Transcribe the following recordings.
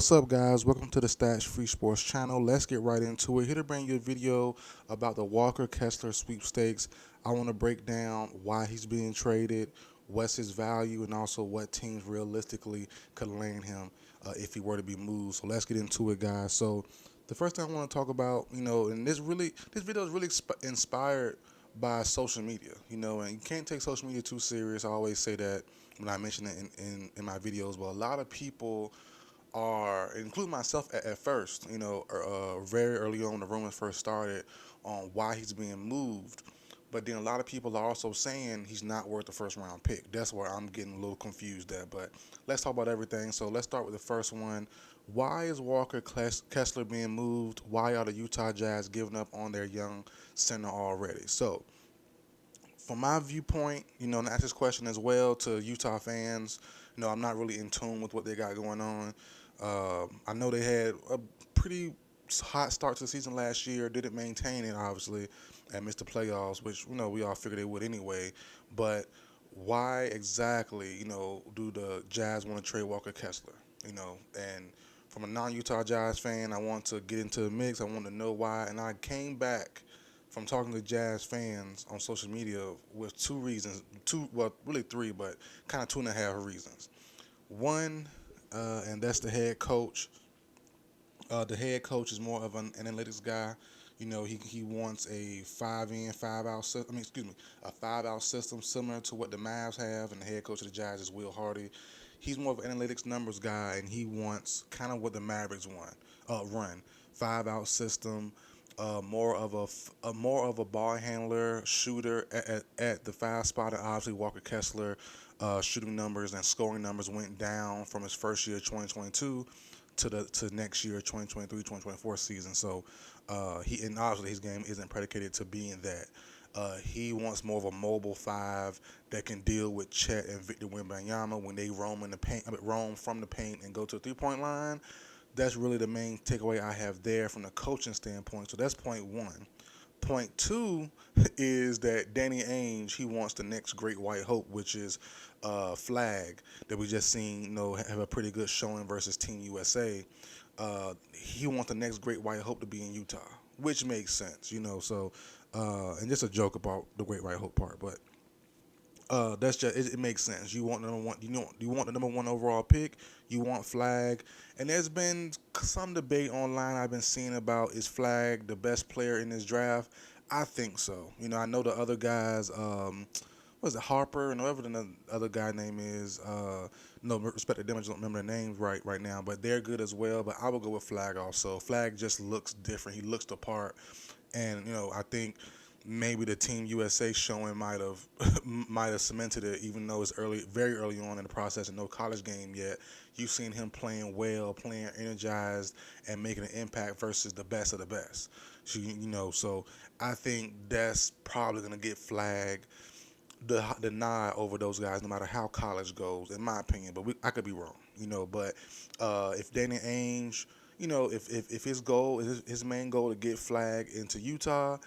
What's up, guys? Welcome to the Stats Free Sports channel. Let's get right into it. Here to bring you a video about the Walker Kessler Sweepstakes. I want to break down why he's being traded, what's his value, and also what teams realistically could land him if he were to be moved. So let's get into it, guys. So the first thing I want to talk about, and this video is really inspired by social media, and you can't take social media too serious. I always say that when I mention it in my videos, but a lot of people are, including myself at first, very early on when the rumors first started on why he's being moved. But then a lot of people are also saying he's not worth the first round pick. That's where I'm getting a little confused at. But let's talk about everything. So let's start with the first one. Why is Walker Kessler being moved? Why are the Utah Jazz giving up on their young center already? So from my viewpoint, and I ask this question as well to Utah fans. I'm not really in tune with what they got going on. I know they had a pretty hot start to the season last year. Didn't maintain it, obviously, and missed the playoffs, which we all figured they would anyway. But why exactly, do the Jazz want to trade Walker Kessler? And from a non-Utah Jazz fan, I want to get into the mix. I want to know why, and I came back from talking to Jazz fans on social media with two reasons, well, really three, but kind of two and a half reasons. One, and that's the head coach. The head coach is more of an analytics guy. He wants a 5-in, 5-out system. A 5-out system similar to what the Mavs have, and the head coach of the Jazz is Will Hardy. He's more of an analytics numbers guy, and he wants kind of what the Mavericks run 5-out system. More of a ball handler, shooter at the 5 spot, and obviously Walker Kessler shooting numbers and scoring numbers went down from his first year 2022 to next year 2023-2024 season. So and obviously his game isn't predicated to being that. He wants more of a mobile 5 that can deal with Chet and Victor Wembanyama when they roam from the paint and go to the 3-point line. That's really the main takeaway I have there from the coaching standpoint. So that's point one. Point two is that Danny Ainge, he wants the next great white hope, which is Flag, that we just seen have a pretty good showing versus Team USA. He wants the next great white hope to be in Utah, which makes sense. So and just a joke about the great white hope part, but that's just it makes sense. You want number one. You want the number one overall pick. You want Flag, and there's been some debate online I've been seeing about, is Flag the best player in this draft? I think so. I know the other guys. Was it Harper and whatever the other guy name is? No respect to them, I just don't remember the names right now, but they're good as well. But I would go with Flag also. Flag just looks different. He looks the part, and I think maybe the Team USA showing might have might have cemented it, even though it's very early on in the process and no college game yet. You've seen him playing well, playing energized, and making an impact versus the best of the best. So I think that's probably gonna get Flag the nod over those guys, no matter how college goes, in my opinion. But I could be wrong, But if Danny Ainge, if his goal is his main goal to get Flag into Utah,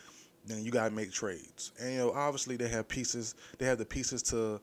then you gotta make trades. And obviously they have pieces. They have the pieces to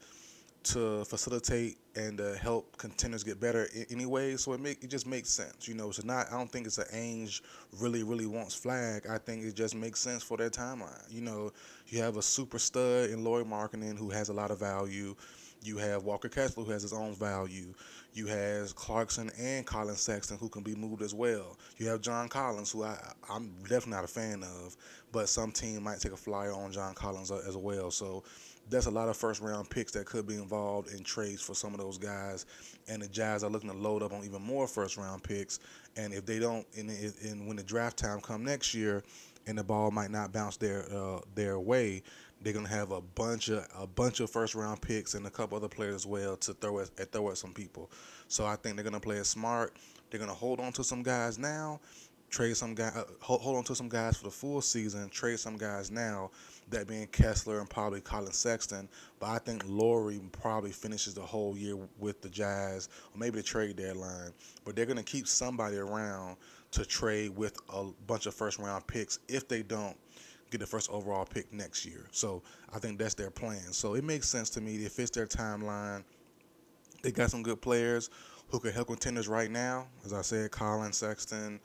facilitate and help contenders get better anyway. So it just makes sense. So not, I don't think it's an Ainge really wants Flag. I think it just makes sense for their timeline. You have a super stud in Lloyd Markkanen who has a lot of value. You have Walker Kessler who has his own value. You have Clarkson and Colin Sexton who can be moved as well. You have John Collins, who I'm definitely not a fan of, but some team might take a flyer on John Collins as well. So there's a lot of first-round picks that could be involved in trades for some of those guys, and the Jazz are looking to load up on even more first-round picks. And if they don't, and when the draft time come next year, and the ball might not bounce their way, they're gonna have a bunch of first-round picks and a couple other players as well to throw at some people. So I think they're gonna play it smart. They're gonna hold on to some guys now, trade some guy, hold on to some guys for the full season, trade some guys now, that being Kessler and probably Colin Sexton. But I think Laurie probably finishes the whole year with the Jazz, or maybe the trade deadline. But they're going to keep somebody around to trade with a bunch of first-round picks if they don't get the first overall pick next year. So I think that's their plan. So it makes sense to me. It fits their timeline. They got some good players who could help contenders right now. As I said, Collins, Sexton,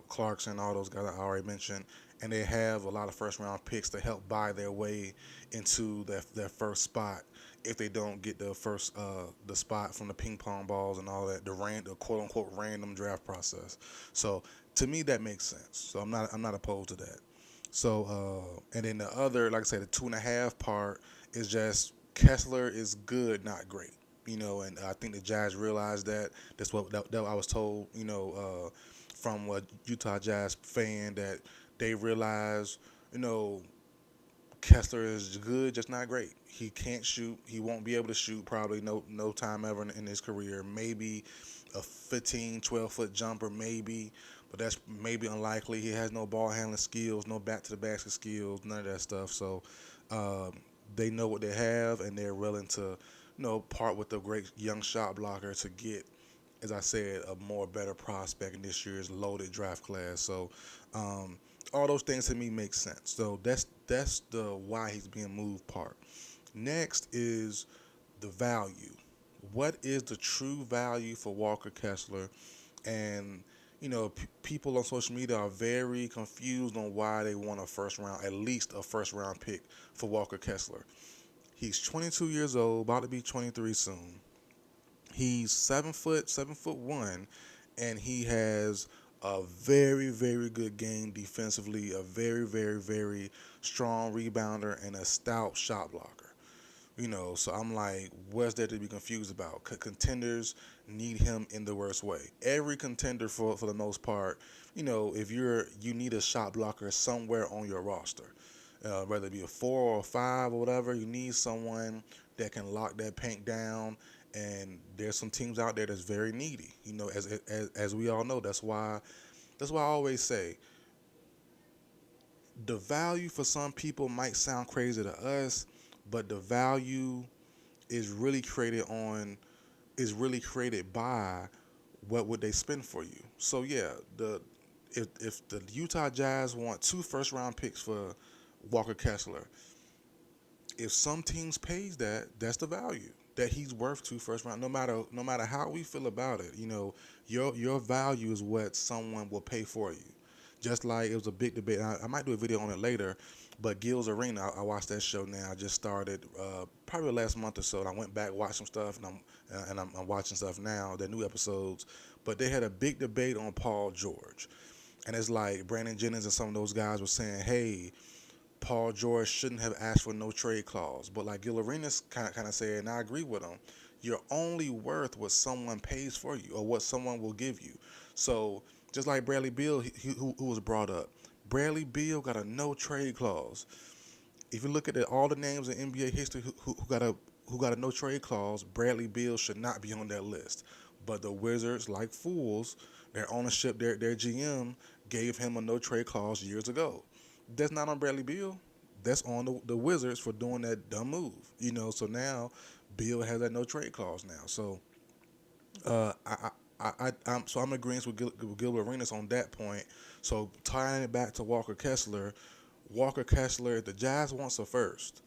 Clarkson, all those guys I already mentioned, and they have a lot of first round picks to help buy their way into their first spot if they don't get the first the spot from the ping pong balls and all that, the quote unquote random draft process. So to me that makes sense. So I'm not opposed to that. So and then the other, like I said, the 2.5 part is just Kessler is good, not great. And I think the Jazz realized that. That I was told. From a Utah Jazz fan that they realized. You know, Kessler is good, just not great. He can't shoot. He won't be able to shoot probably no time ever in his career. Maybe a 15, 12-foot jumper, maybe, but that's maybe unlikely. He has no ball handling skills, no back to the basket skills, none of that stuff. So um, they know what they have, and they're willing to, part with the great young shot blocker to get, as I said, a more better prospect in this year's loaded draft class. So um, all those things to me make sense. So that's the why he's being moved part. Next is the value. What is the true value for Walker Kessler? And people on social media are very confused on why they want at least a first round pick for Walker Kessler. He's 22 years old, about to be 23 soon. He's 7'1", and he has a very, very good game defensively, a very, very, very strong rebounder, and a stout shot blocker. So I'm like, what's there to be confused about? Contenders need him in the worst way. Every contender, for the most part, if you need a shot blocker somewhere on your roster, whether it be a 4 or a 5 or whatever, you need someone that can lock that paint down. And there's some teams out there that's very needy. As we all know, that's why I always say the value for some people might sound crazy to us, but the value is really created by what would they spend for you. So yeah, if the Utah Jazz want 2 first round picks for Walker Kessler, if some teams pays that, that's the value that he's worth 2 first round. No matter how we feel about it, your value is what someone will pay for you. Just like it was a big debate. I might do a video on it later, but Gil's Arena, I watched that show now. I just started probably last month or so. And I went back, watched some stuff, and I'm watching stuff now, the new episodes. But they had a big debate on Paul George, and it's like Brandon Jennings and some of those guys were saying, hey, Paul George shouldn't have asked for no trade clause. But like Gil Arenas kind of said, and I agree with him, you're only worth what someone pays for you or what someone will give you. So just like Bradley Beal, who was brought up, Bradley Beal got a no trade clause. If you look at all the names in NBA history who got a no trade clause, Bradley Beal should not be on that list. But the Wizards, like fools, their ownership, their GM gave him a no trade clause years ago. That's not on Bradley Beal. That's on the Wizards for doing that dumb move. So now Beal has that no trade clause now. So I'm agreeing with Gilbert Arenas on that point. So tying it back to Walker Kessler, if the Jazz wants a first,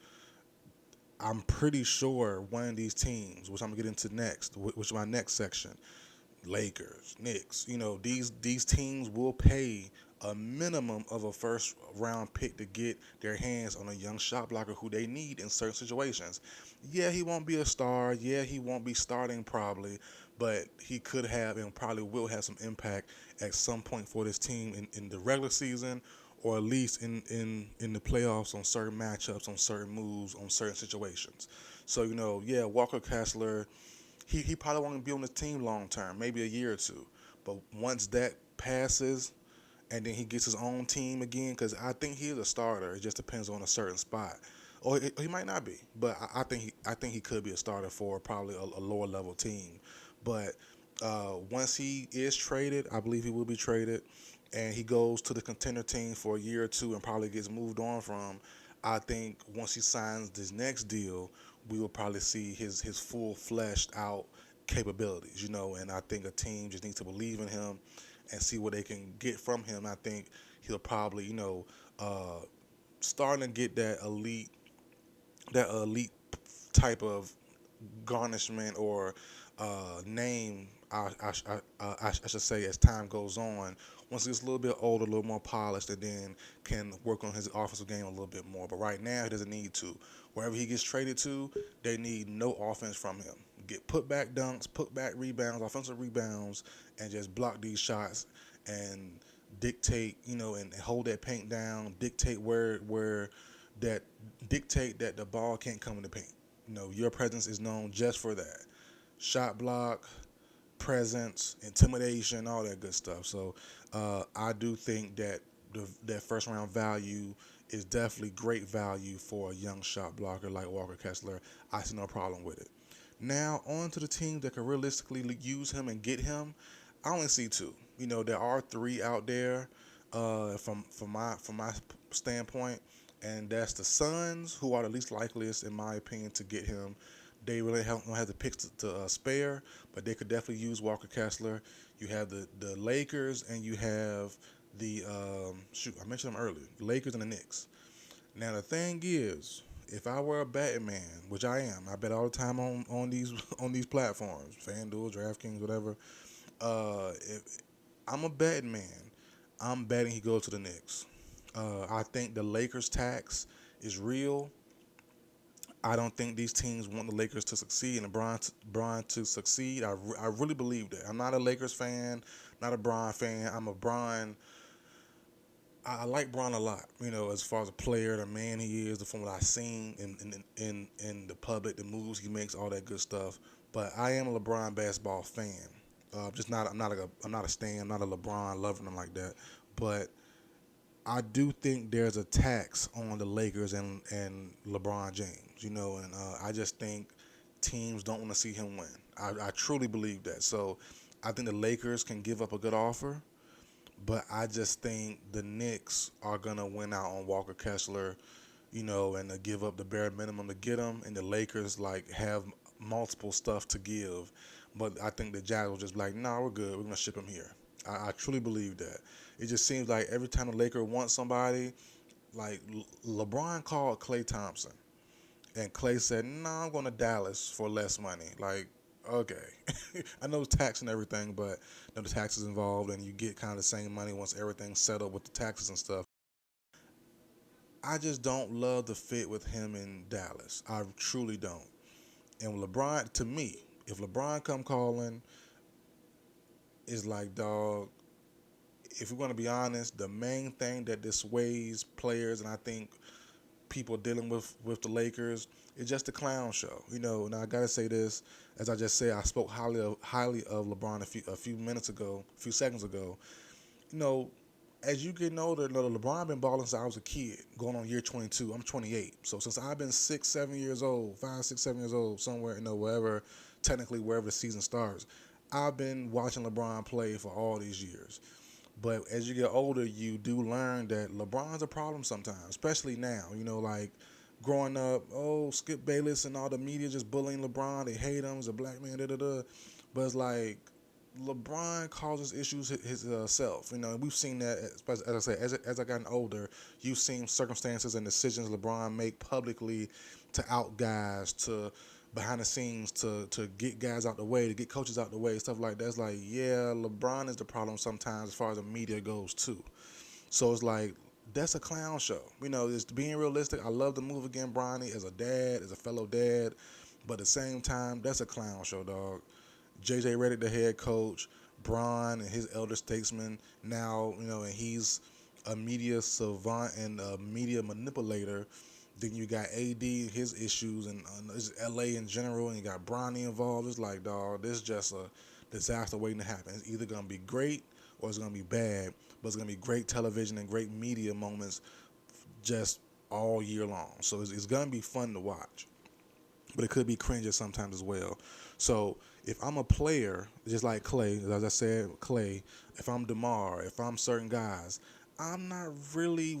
I'm pretty sure one of these teams, which I'm gonna get into next, which is my next section, Lakers, Knicks, these teams will pay a minimum of a first round pick to get their hands on a young shot blocker who they need in certain situations. Yeah, he won't be a star. Yeah, he won't be starting probably, but he could have and probably will have some impact at some point for this team in the regular season, or at least in the playoffs on certain matchups, on certain moves, on certain situations. So, yeah, Walker Kessler, he probably won't be on the team long term, maybe a year or two. But once that passes, and then he gets his own team again, because I think he is a starter. It just depends on a certain spot, or he might not be. But I think he could be a starter for probably a lower level team. But once he is traded, I believe he will be traded, and he goes to the contender team for a year or two and probably gets moved on from. I think once he signs this next deal, we will probably see his full fleshed out capabilities, and I think a team just needs to believe in him and see what they can get from him. I think he'll probably, uh, starting to get that elite type of garnishment or name, I should say, as time goes on. Once he gets a little bit older, a little more polished, and then can work on his offensive game a little bit more. But right now, he doesn't need to. Wherever he gets traded to, they need no offense from him. Get put back dunks, put back rebounds, offensive rebounds, and just block these shots and dictate, and hold that paint down. That dictate that the ball can't come in the paint. Your presence is known just for that. Shot block, presence, intimidation, all that good stuff. So I do think that that first round value is definitely great value for a young shot blocker like Walker Kessler. I see no problem with it. Now on to the teams that can realistically use him and get him. I only see two. There are three out there from my standpoint, and that's the Suns, who are the least likeliest, in my opinion, to get him. They really don't have the picks to spare, but they could definitely use Walker Kessler. You have the Lakers, and you have the I mentioned them earlier, the Lakers and the Knicks. Now the thing is, if I were a betting man, which I am, I bet all the time on these on these platforms, FanDuel, DraftKings, whatever. If I'm a betting man, I'm betting he goes to the Knicks. I think the Lakers tax is real. I don't think these teams want the Lakers to succeed and LeBron to succeed. I really believe that. I'm not a Lakers fan, not a Bron fan. I'm a Bron. I like Bron a lot. As far as a player, the man he is, from what I've seen in the public, the moves he makes, all that good stuff. But I am a LeBron basketball fan. Just not. I'm not a stan. I'm not a LeBron loving him like that. But I do think there's a tax on the Lakers and LeBron James, and I just think teams don't want to see him win. I truly believe that. So I think the Lakers can give up a good offer, but I just think the Knicks are going to win out on Walker Kessler, and to give up the bare minimum to get him, and the Lakers, have multiple stuff to give. But I think the Jazz will just be like, nah, we're good. We're going to ship him here. I truly believe that. It just seems like every time the Lakers want somebody, like LeBron called Klay Thompson, and Klay said, "No, I'm going to Dallas for less money." Like, okay, I know it's tax and everything, but the taxes involved, and you get kind of the same money once everything's settled with the taxes and stuff. I just don't love the fit with him in Dallas. I truly don't. And LeBron, to me, if LeBron come calling, it's like, dog, if we're going to be honest, the main thing that dissuades players, and I think people dealing with the Lakers, is just the clown show. Now I gotta say this, as I just said, I spoke highly of LeBron a few seconds ago. You know, as you getting older, LeBron been balling since I was a kid, going on year 22. I'm 28, so since I've been 6, 7 years old, 5, 6, 7 years old, somewhere, wherever the season starts, I've been watching LeBron play for all these years. But as you get older, you do learn that LeBron's a problem sometimes, especially now. Growing up, Skip Bayless and all the media just bullying LeBron. They hate him. He's a black man, da-da-da. But it's like LeBron causes issues his self. And we've seen that, as I said, as I gotten older, you've seen circumstances and decisions LeBron make publicly to out guys, to behind the scenes, to get guys out the way, to get coaches out the way, stuff like that. It's like, yeah, LeBron is the problem sometimes as far as the media goes too. So it's like, that's a clown show. It's being realistic. I love the move again, Bronny, as a dad, as a fellow dad. But at the same time, that's a clown show, dog. J.J. Redick, the head coach, Bron and his elder statesman now, and he's a media savant and a media manipulator. Then you got AD, his issues, and LA in general, and you got Bronny involved. It's like, dog, this is just a disaster waiting to happen. It's either going to be great or it's going to be bad, but it's going to be great television and great media moments just all year long. So it's going to be fun to watch, but it could be cringy sometimes as well. So if I'm a player, just like Klay, as I said, Klay, if I'm DeMar, if I'm certain guys, I'm not really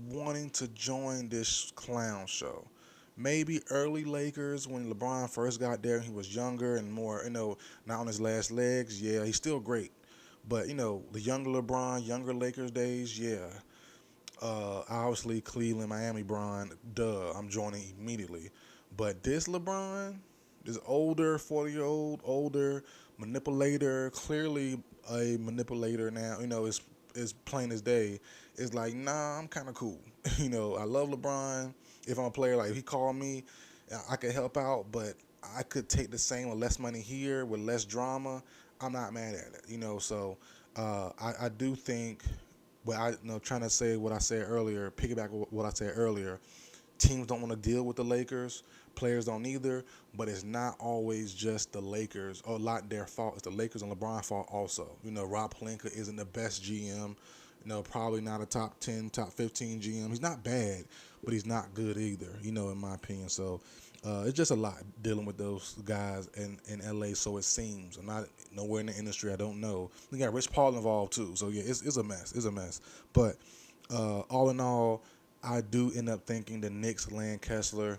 wanting to join this clown show. Maybe early Lakers when LeBron first got there and he was younger and more, not on his last legs. Yeah, he's still great. But, the younger LeBron, younger Lakers days, yeah. Obviously, Cleveland, Miami, Bron, duh, I'm joining immediately. But this LeBron, This older, 40-year-old, older manipulator, clearly a manipulator now. It's plain as day. It's like, nah, I'm kind of cool. I love LeBron. If I'm a player, like if he called me, I could help out, but I could take the same with less money here with less drama. I'm not mad at it. So I do think. But trying to say what I said earlier, piggyback what I said earlier. Teams don't want to deal with the Lakers. Players don't either. But it's not always just the Lakers, or a lot their fault. It's the Lakers and LeBron's fault also. Rob Pelinka isn't the best GM. Probably not a top 10, top 15 GM. He's not bad, but he's not good either, in my opinion. So it's just a lot dealing with those guys in LA, so it seems. I'm not nowhere in the industry. I don't know. We got Rich Paul involved too. So, yeah, it's a mess. It's a mess. But all in all, I do end up thinking the Knicks land Kessler.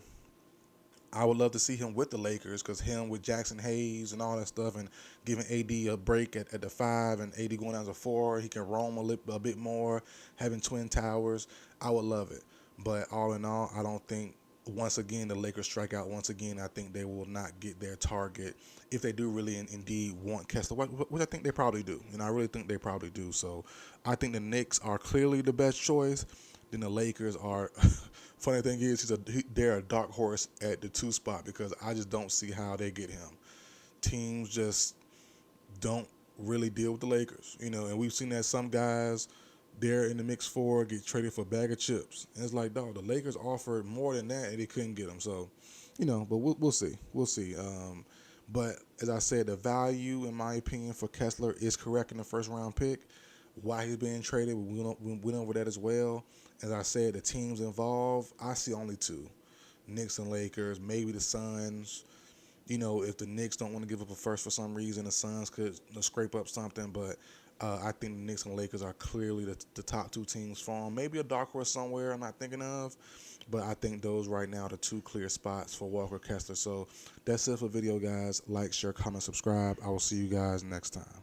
I would love to see him with the Lakers, because him with Jackson Hayes and all that stuff, and giving AD a break at the 5 and AD going down to 4, he can roam a bit more, having twin towers. I would love it. But all in all, I don't think, once again, the Lakers strike out once again. I think they will not get their target if they do really indeed want Kessler, which I think they probably do. I really think they probably do. So I think the Knicks are clearly the best choice. Then the Lakers are. Funny thing is, they're a dark horse at the 2 spot, because I just don't see how they get him. Teams just don't really deal with the Lakers, and we've seen that some guys they're in the mix for get traded for a bag of chips. And it's like, dog, the Lakers offered more than that and they couldn't get them. So, but we'll see. We'll see. But as I said, the value, in my opinion, for Kessler is correct in the first round pick. Why he's being traded, we went over that as well. As I said, the teams involved, I see only 2. Knicks and Lakers, maybe the Suns. If the Knicks don't want to give up a first for some reason, the Suns could scrape up something. But I think the Knicks and Lakers are clearly the top 2 teams for them. Maybe a dark horse somewhere I'm not thinking of. But I think those right now are the 2 clear spots for Walker Kessler. So that's it for the video, guys. Like, share, comment, subscribe. I will see you guys next time.